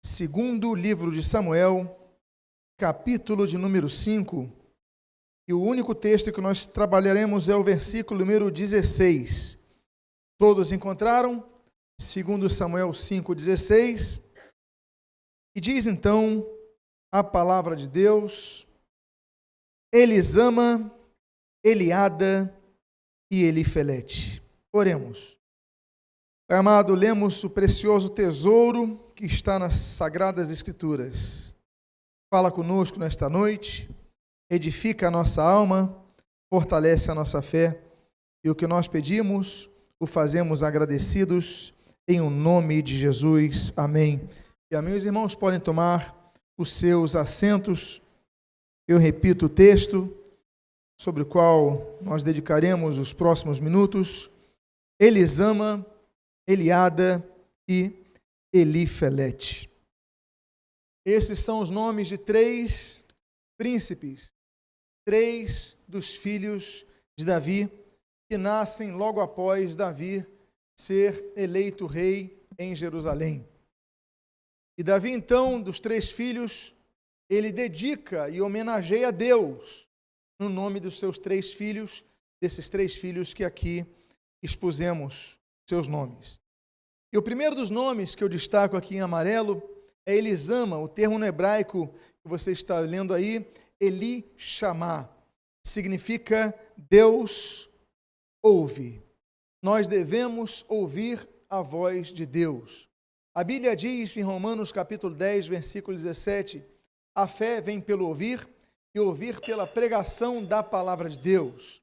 Segundo livro de Samuel, capítulo de número 5, e o único texto que nós trabalharemos é o versículo número 16. Todos encontraram? Segundo Samuel 5,16, e diz então a palavra de Deus: Elisama, Eliada e Elifelete. Oremos. Pai amado, lemos o precioso tesouro que está nas Sagradas Escrituras. Fala conosco nesta noite, edifica a nossa alma, fortalece a nossa fé, e o que nós pedimos, o fazemos agradecidos, em o nome de Jesus. Amém. E amém. Os irmãos podem tomar os seus assentos. Eu repito o texto, sobre o qual nós dedicaremos os próximos minutos: Elisama, Eliada e Elifelete. Esses são os nomes de 3 príncipes, 3 dos filhos de Davi, que nascem logo após Davi ser eleito rei em Jerusalém. E Davi, então, dos 3 filhos, ele dedica e homenageia a Deus no nome dos seus 3 filhos, desses 3 filhos que aqui expusemos seus nomes. E o primeiro dos nomes que eu destaco aqui em amarelo é Elisama. O termo no hebraico que você está lendo aí, Eli Shamá, significa Deus ouve. Nós devemos ouvir a voz de Deus. A Bíblia diz em Romanos capítulo 10, versículo 17, a fé vem pelo ouvir e ouvir pela pregação da palavra de Deus.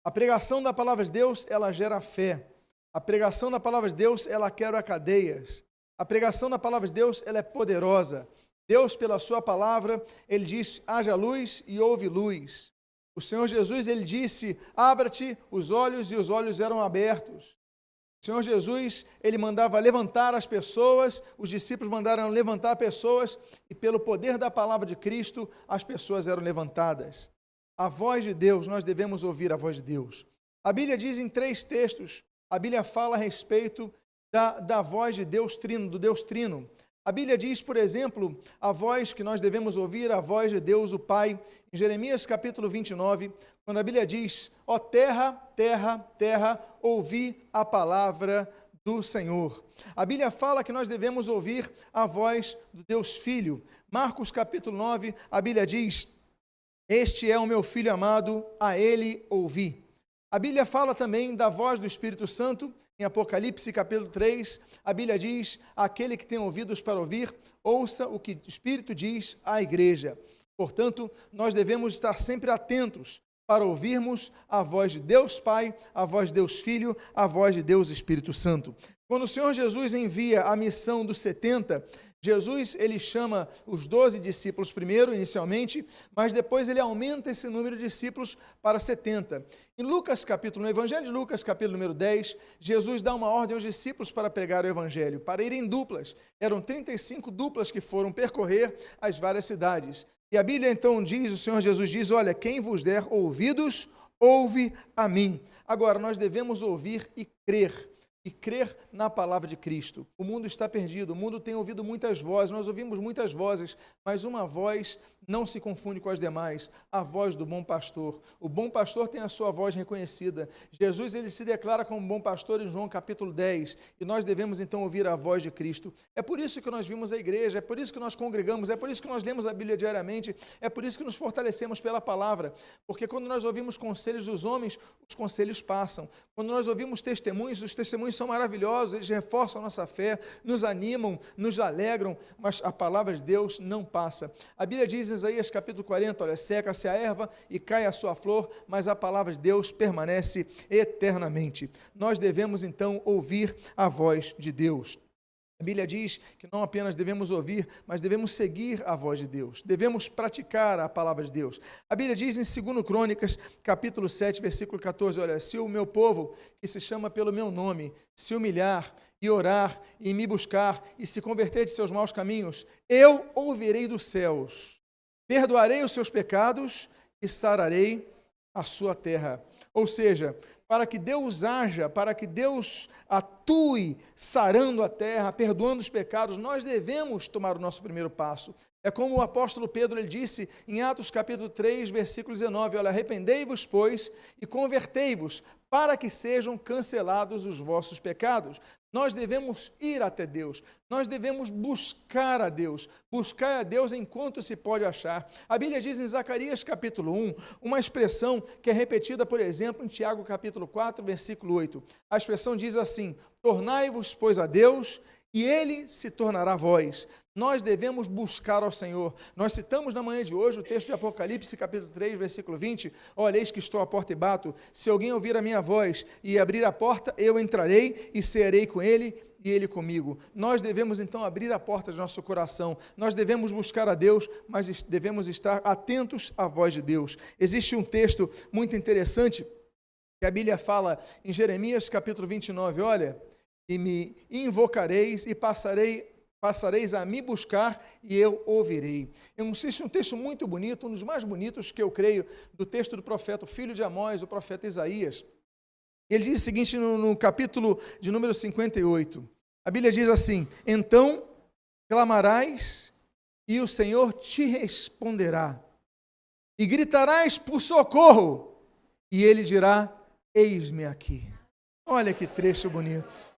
A pregação da palavra de Deus, ela gera fé. A pregação da palavra de Deus, ela quebra cadeias. A pregação da palavra de Deus, ela é poderosa. Deus, pela sua palavra, ele diz: haja luz e houve luz. O Senhor Jesus, ele disse: abra-te os olhos, e os olhos eram abertos. O Senhor Jesus, ele mandava levantar as pessoas, os discípulos mandaram levantar pessoas, e pelo poder da palavra de Cristo, as pessoas eram levantadas. A voz de Deus, nós devemos ouvir a voz de Deus. A Bíblia diz em 3 textos, a Bíblia fala a respeito da voz de Deus Trino, do Deus Trino. A Bíblia diz, por exemplo, a voz que nós devemos ouvir, a voz de Deus, o Pai, em Jeremias capítulo 29, quando a Bíblia diz: ó terra, terra, terra, ouvi a palavra do Senhor. A Bíblia fala que nós devemos ouvir a voz do Deus Filho. Marcos capítulo 9, a Bíblia diz: este é o meu Filho amado, a ele ouvi. A Bíblia fala também da voz do Espírito Santo. Em Apocalipse capítulo 3, a Bíblia diz: aquele que tem ouvidos para ouvir, ouça o que o Espírito diz à igreja. Portanto, nós devemos estar sempre atentos para ouvirmos a voz de Deus Pai, a voz de Deus Filho, a voz de Deus Espírito Santo. Quando o Senhor Jesus envia a missão dos 70, Jesus, ele chama os 12 discípulos primeiro, inicialmente, mas depois ele aumenta esse número de discípulos para 70. Em Lucas, no Evangelho de Lucas, capítulo número 10, Jesus dá uma ordem aos discípulos para pregar o Evangelho, para irem em duplas. Eram 35 duplas que foram percorrer as várias cidades. E a Bíblia então diz, o Senhor Jesus diz: olha, quem vos der ouvidos, ouve a mim. Agora, nós devemos ouvir e crer na palavra de Cristo. O mundo está perdido, o mundo tem ouvido muitas vozes, nós ouvimos muitas vozes, mas uma voz não se confunde com as demais, a voz do bom pastor. O bom pastor tem a sua voz reconhecida. Jesus, ele se declara como bom pastor em João capítulo 10, e nós devemos então ouvir a voz de Cristo. É por isso que nós vimos a igreja, é por isso que nós congregamos, é por isso que nós lemos a Bíblia diariamente, é por isso que nos fortalecemos pela palavra, porque quando nós ouvimos conselhos dos homens, os conselhos passam. Quando nós ouvimos testemunhos, os testemunhos são maravilhosos, eles reforçam a nossa fé, nos animam, nos alegram, mas a palavra de Deus não passa. A Bíblia diz em Isaías capítulo 40, olha, seca-se a erva e cai a sua flor, mas a palavra de Deus permanece eternamente. Nós devemos então ouvir a voz de Deus. A Bíblia diz que não apenas devemos ouvir, mas devemos seguir a voz de Deus. Devemos praticar a palavra de Deus. A Bíblia diz em 2 Crônicas, capítulo 7, versículo 14, olha, se o meu povo, que se chama pelo meu nome, se humilhar e orar e me buscar e se converter de seus maus caminhos, eu ouvirei dos céus, perdoarei os seus pecados e sararei a sua terra. Ou seja, para que Deus haja, para que Deus atue sarando a terra, perdoando os pecados, nós devemos tomar o nosso primeiro passo. É como o apóstolo Pedro ele disse em Atos capítulo 3, versículo 19, olha, arrependei-vos, pois, e convertei-vos, para que sejam cancelados os vossos pecados. Nós devemos ir até Deus, nós devemos buscar a Deus enquanto se pode achar. A Bíblia diz em Zacarias capítulo 1, uma expressão que é repetida, por exemplo, em Tiago capítulo 4, versículo 8. A expressão diz assim, tornai-vos, pois, a Deus, e Ele se tornará vós. Nós devemos buscar ao Senhor. Nós citamos na manhã de hoje o texto de Apocalipse, capítulo 3, versículo 20. Olha, eis que estou à porta e bato. Se alguém ouvir a minha voz e abrir a porta, eu entrarei e cearei com ele e ele comigo. Nós devemos então abrir a porta de nosso coração. Nós devemos buscar a Deus, mas devemos estar atentos à voz de Deus. Existe um texto muito interessante que a Bíblia fala em Jeremias, capítulo 29. Olha, e me invocareis e passareis a me buscar e eu ouvirei. Existe um texto muito bonito, um dos mais bonitos que eu creio, do texto do profeta, o filho de Amós, o profeta Isaías. Ele diz o seguinte no capítulo de número 58. A Bíblia diz assim, então clamarás e o Senhor te responderá. E gritarás por socorro e ele dirá, eis-me aqui. Olha que trecho bonito.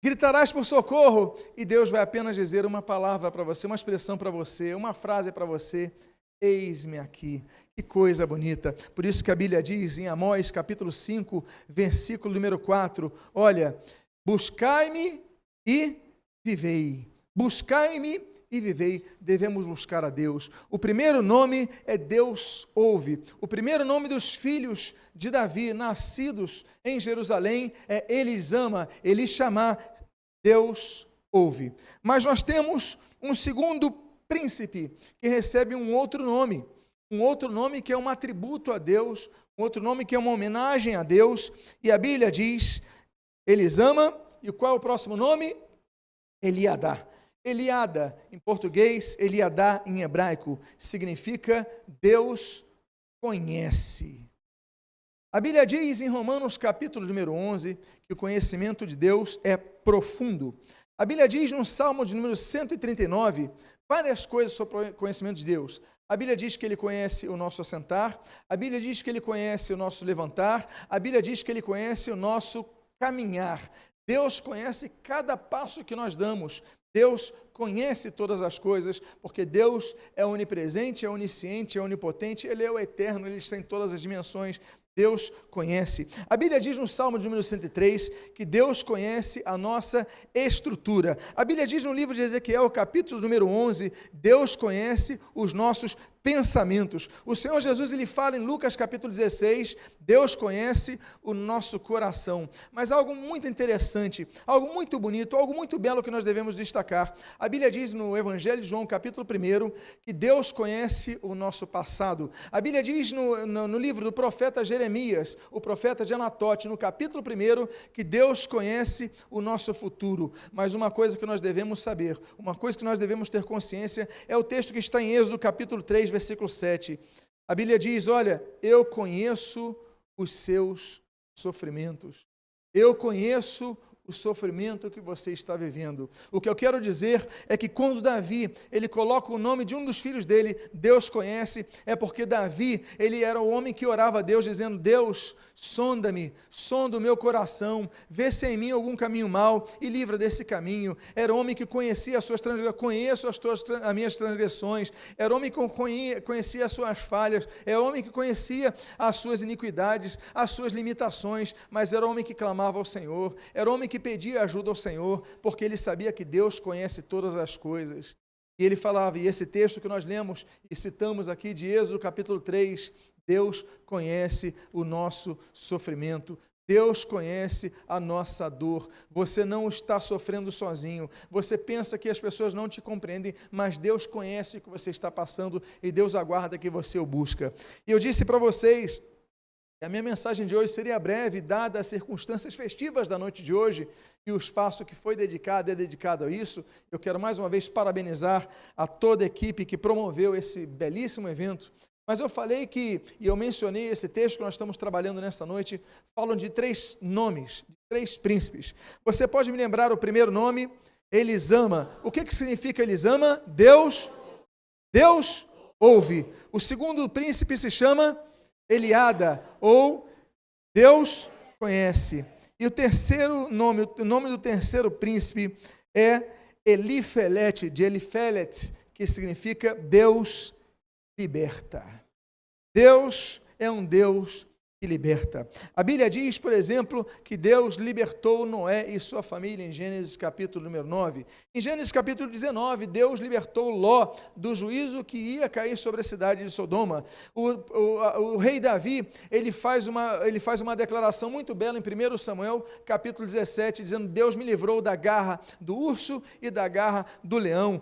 Gritarás por socorro e Deus vai apenas dizer uma palavra para você, uma expressão para você, uma frase para você, eis-me aqui. Que coisa bonita. Por isso que a Bíblia diz em Amós, capítulo 5, versículo número 4, olha, buscai-me e vivei. Buscai-me e vivei. Devemos buscar a Deus. O primeiro nome é Deus ouve. O primeiro nome dos filhos de Davi, nascidos em Jerusalém, é Elisama, Elishama, Deus ouve. Mas nós temos um segundo príncipe que recebe um outro nome que é um atributo a Deus, um outro nome que é uma homenagem a Deus, e a Bíblia diz Elisama, e qual é o próximo nome? Eliadá. Eliada, em português, Eliadá em hebraico, significa Deus conhece. A Bíblia diz em Romanos capítulo número 11, que o conhecimento de Deus é profundo. A Bíblia diz no Salmo de número 139, várias coisas sobre o conhecimento de Deus. A Bíblia diz que Ele conhece o nosso assentar, a Bíblia diz que Ele conhece o nosso levantar, a Bíblia diz que Ele conhece o nosso caminhar. Deus conhece cada passo que nós damos. Deus conhece todas as coisas, porque Deus é onipresente, é onisciente, é onipotente, Ele é o eterno, Ele está em todas as dimensões. Deus conhece. A Bíblia diz no Salmo de número 103 que Deus conhece a nossa estrutura. A Bíblia diz no livro de Ezequiel, capítulo número 11, Deus conhece os nossos pensamentos. O Senhor Jesus, ele fala em Lucas capítulo 16, Deus conhece o nosso coração. Mas algo muito interessante, algo muito bonito, algo muito belo que nós devemos destacar. A Bíblia diz no Evangelho de João, capítulo 1, que Deus conhece o nosso passado. A Bíblia diz no livro do profeta Jeremias, o profeta de Anatote, no capítulo 1, que Deus conhece o nosso futuro. Mas uma coisa que nós devemos saber, uma coisa que nós devemos ter consciência, é o texto que está em Êxodo, capítulo 3, versículo 7. A Bíblia diz, olha, eu conheço os seus sofrimentos. Eu conheço o sofrimento que você está vivendo. O que eu quero dizer é que quando Davi, ele coloca o nome de um dos filhos dele, Deus conhece, é porque Davi, ele era o homem que orava a Deus, dizendo, Deus, sonda-me, sonda o meu coração, vê se em mim algum caminho mau e livra desse caminho. Era homem que conhecia as suas transgressões, conheço as minhas transgressões, era homem que conhecia as suas falhas, era homem que conhecia as suas iniquidades, as suas limitações, mas era homem que clamava ao Senhor, era homem que pedia ajuda ao Senhor, porque ele sabia que Deus conhece todas as coisas. E ele falava, e esse texto que nós lemos e citamos aqui de Êxodo capítulo 3, Deus conhece o nosso sofrimento, Deus conhece a nossa dor. Você não está sofrendo sozinho, você pensa que as pessoas não te compreendem, mas Deus conhece o que você está passando e Deus aguarda que você o busca. E eu disse para vocês, a minha mensagem de hoje seria breve, dada as circunstâncias festivas da noite de hoje e o espaço que foi dedicado é dedicado a isso. Eu quero mais uma vez parabenizar a toda a equipe que promoveu esse belíssimo evento. Mas eu falei e eu mencionei esse texto que nós estamos trabalhando nesta noite, falam de 3 nomes, de 3 príncipes. Você pode me lembrar o primeiro nome? Elisama. O que significa Elisama? Deus ouve. O segundo príncipe se chama Eliada, ou Deus conhece. E o nome do terceiro príncipe é Elifelete, de Elifelet, que significa Deus liberta. Deus é um Deus que liberta. A Bíblia diz, por exemplo, que Deus libertou Noé e sua família em Gênesis capítulo número 9. Em Gênesis capítulo 19, Deus libertou Ló do juízo que ia cair sobre a cidade de Sodoma. O rei Davi, ele faz uma declaração muito bela em 1 Samuel capítulo 17, dizendo: Deus me livrou da garra do urso e da garra do leão.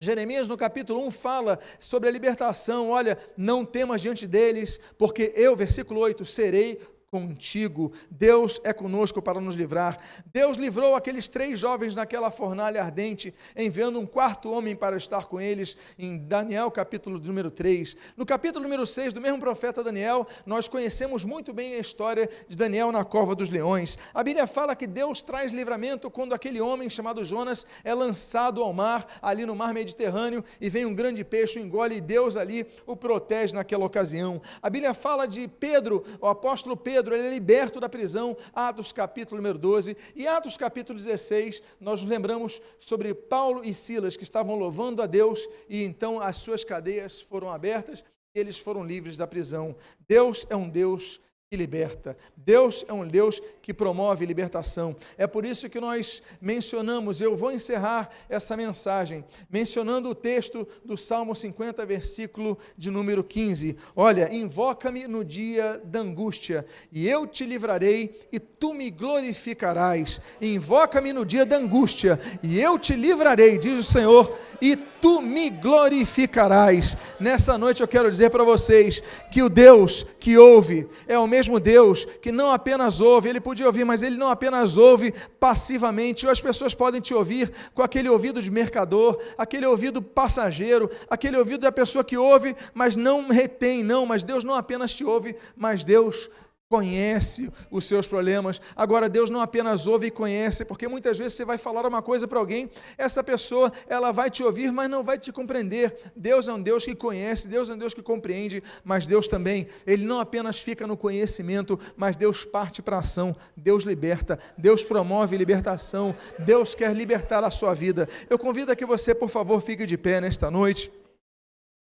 Jeremias no capítulo 1 fala sobre a libertação. Olha, não temas diante deles, porque eu, versículo 8, serei contigo. Deus é conosco para nos livrar. Deus livrou aqueles 3 jovens naquela fornalha ardente, enviando um 4º homem para estar com eles, em Daniel capítulo número 3. No capítulo número 6 do mesmo profeta Daniel, nós conhecemos muito bem a história de Daniel na cova dos leões. A Bíblia fala que Deus traz livramento quando aquele homem chamado Jonas é lançado ao mar, ali no mar Mediterrâneo, e vem um grande peixe, o engole, e Deus ali o protege naquela ocasião. A Bíblia fala de Pedro, o apóstolo Pedro, ele é liberto da prisão, Atos capítulo número 12, e Atos capítulo 16, nós nos lembramos sobre Paulo e Silas, que estavam louvando a Deus, e então as suas cadeias foram abertas, e eles foram livres da prisão. Deus é um Deus que liberta. Deus é um Deus que promove libertação. É por isso que nós mencionamos, eu vou encerrar essa mensagem, mencionando o texto do Salmo 50, versículo de número 15. Olha, invoca-me no dia da angústia, e eu te livrarei, e tu me glorificarás. Invoca-me no dia da angústia, e eu te livrarei, diz o Senhor, e tu me glorificarás. Nessa noite eu quero dizer para vocês que o Deus que ouve é o mesmo Deus que não apenas ouve, ele podia ouvir, mas ele não apenas ouve passivamente. Ou as pessoas podem te ouvir com aquele ouvido de mercador, aquele ouvido passageiro, aquele ouvido da pessoa que ouve, mas não retém, não, mas Deus não apenas te ouve, mas Deus conhece os seus problemas. Agora, Deus não apenas ouve e conhece, porque muitas vezes você vai falar uma coisa para alguém, essa pessoa, ela vai te ouvir, mas não vai te compreender. Deus é um Deus que conhece, Deus é um Deus que compreende, mas Deus também, ele não apenas fica no conhecimento, mas Deus parte para a ação, Deus liberta, Deus promove libertação, Deus quer libertar a sua vida. Eu convido a que você, por favor, fique de pé nesta noite.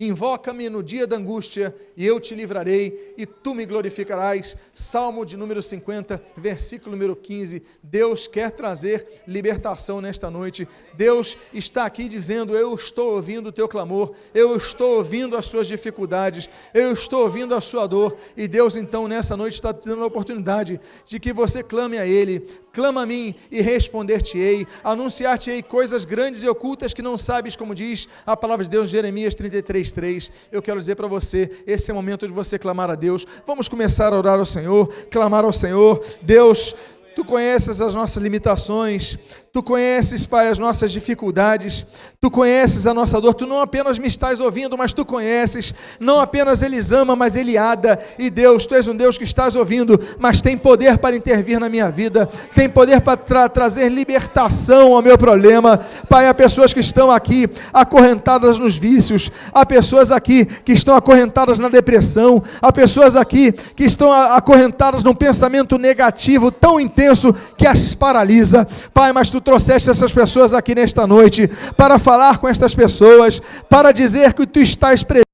Invoca-me no dia da angústia, e eu te livrarei, e tu me glorificarás. Salmo de número 50, versículo número 15. Deus quer trazer libertação nesta noite. Deus está aqui dizendo: eu estou ouvindo o teu clamor, eu estou ouvindo as suas dificuldades, eu estou ouvindo a sua dor. E Deus então nessa noite está te dando a oportunidade de que você clame a Ele. Clama a mim e responder-te-ei, anunciar-te-ei coisas grandes e ocultas que não sabes, como diz a palavra de Deus, Jeremias 33:3. Eu quero dizer para você, esse é o momento de você clamar a Deus. Vamos começar a orar ao Senhor, clamar ao Senhor. Deus, Tu conheces as nossas limitações, Tu conheces, Pai, as nossas dificuldades, Tu conheces a nossa dor, Tu não apenas me estás ouvindo, mas Tu conheces, não apenas Elisama, mas Eliada, e Deus, Tu és um Deus que estás ouvindo, mas tem poder para intervir na minha vida, tem poder para trazer libertação ao meu problema. Pai, há pessoas que estão aqui acorrentadas nos vícios, há pessoas aqui que estão acorrentadas na depressão, há pessoas aqui que estão acorrentadas num pensamento negativo tão intenso que as paralisa. Pai, mas Tu trouxeste essas pessoas aqui nesta noite para falar com estas pessoas, para dizer que Tu estás presente.